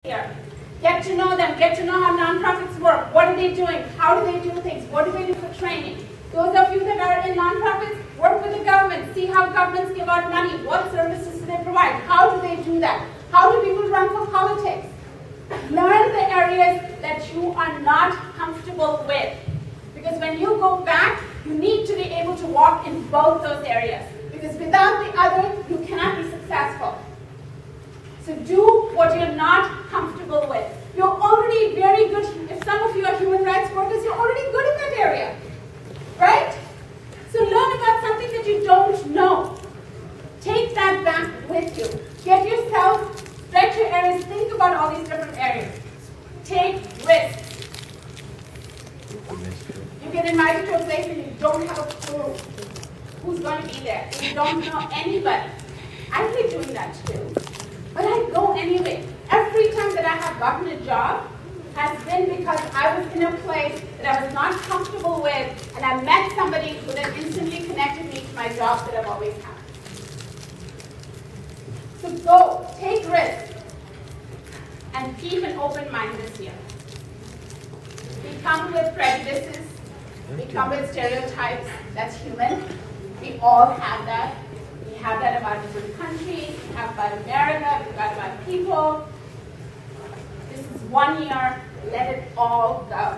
here. Get to know them, get to know how nonprofits work. What are they doing? How do they do things? What do they do for training? Those of you that are in nonprofits, work with the government. See how governments give out money. What services do they provide? How do they do that? How do people run for politics? Learn the areas that you are not comfortable with. Because when you go back, you need to be able to walk in both those areas. Because without the other, you cannot be successful. So do what you're not comfortable with. You're already very good. If some of you are human rights workers, you're already good in that area. Right? So learn about something that you don't know. Take that back with you. Get yourself, stretch your areas, think about all these different areas. Take risks. You get invited to a place and you don't have a clue who's going to be there. You don't know anybody. I hate doing that too. But I go anyway. Every time that I have gotten a job has been because I was in a place that I was not comfortable with, and I met somebody who then instantly connected me to my jobs that I've always had. So go, take risks, and keep an open mind this year. We come with prejudices, we come with stereotypes. That's human. We all have that. We have that about different countries, we have about America, we have about people. This is 1 year, let it all go.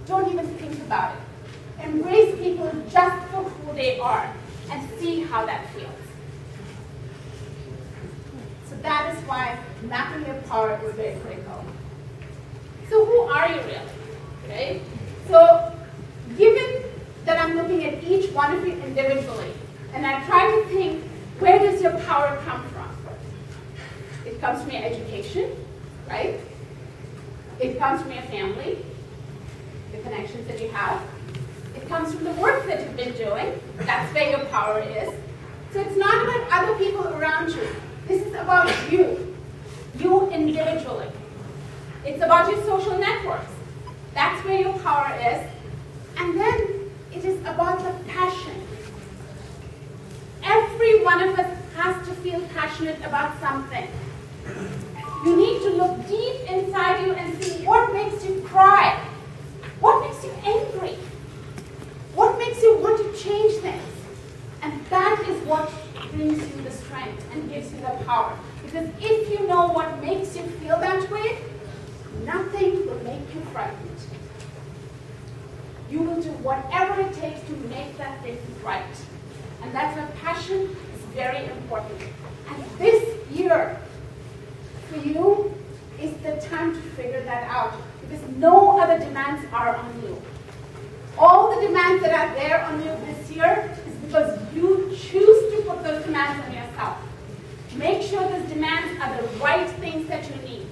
Don't even think about it. Embrace people just for who they are and see how that feels. So that is why mapping your power is very critical. So who are you really? Okay? So given that I'm looking at each one of you individually, and I try to think, where does your power come from? It comes from your education, right? It comes from your family, the connections that you have. It comes from the work that you've been doing. That's where your power is. So it's not about other people around you. This is about you, you individually. It's about your social networks. That's where your power is. And then it is about the passion. Every one of us has to feel passionate about something. You need to look deep inside you and see what makes you cry, what makes you angry, what makes you want to change things. And that is what brings you the strength and gives you the power. Because if you know what makes you feel that way, nothing will make you frightened. You will do whatever it takes to make that thing right. And that's why passion is very important. And this year, for you, is the time to figure that out. Because no other demands are on you. All the demands that are there on you this year is because you choose to put those demands on yourself. Make sure those demands are the right things that you need.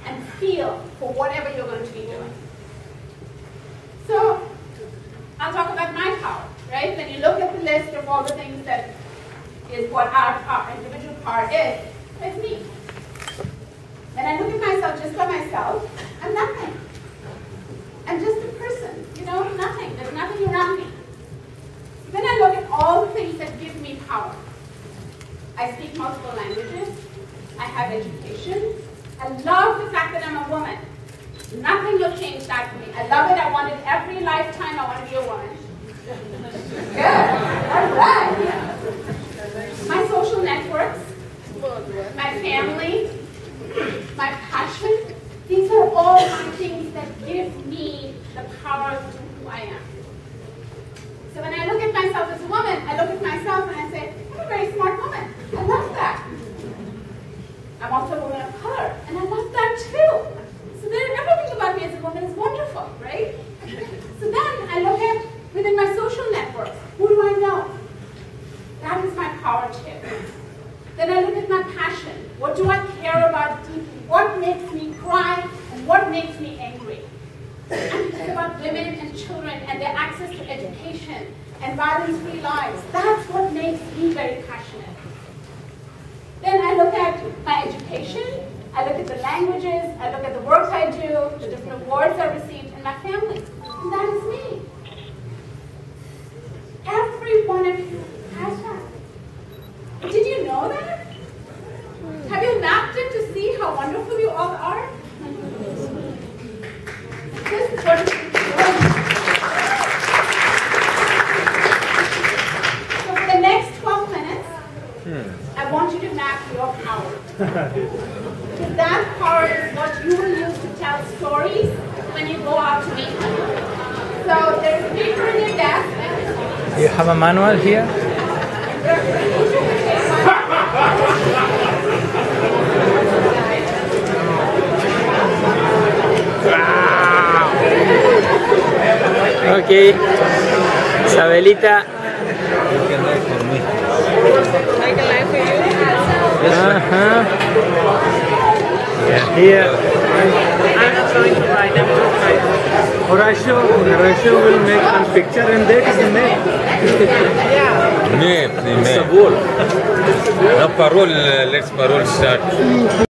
And feel for whatever you're going to be doing. So, I'll talk about my power, right? When you look at the list of all the things that is what our individual power is, it's me. When I look at myself just by myself, I'm nothing. I'm just a person, you know, nothing. There's nothing around me. Then I look at all the things that give me power. I speak multiple languages. I have education. I love the fact that I'm a woman. Nothing will change that for me. I love it. I want it every lifetime. I want to be a woman. Good. All right. My social networks, my family, my passion, these are all my things that give me the power to do who I am. So when I look at myself as a woman, I look at myself and I say, I'm a very smart woman. I love that. I'm also a woman of color, and I love that too. So then everything about me as a woman is wonderful, right? So then I look at within my social networks, who do I know? That is my power too. Then I look at my passion. What do I care about deeply? What makes me cry and what makes me angry? I think about women and children and their access to education and violence-free lives. That's what makes me very passionate. Then I look at my education. I look at the languages, I look at the work I do, the different awards I received, and my family. And that is me. Every one of you has that. Did you know that? Have you mapped it to see how Because that power is what you will use to tell stories when you go out to meet people. So there's a paper in your desk. You have a manual here? Okay, Isabelita. Like a life for you? Yeah, here. I'm not going to write, I'm just writing. Horatio will make one picture and that is the name. Yeah. Name. The parole, let's parole start.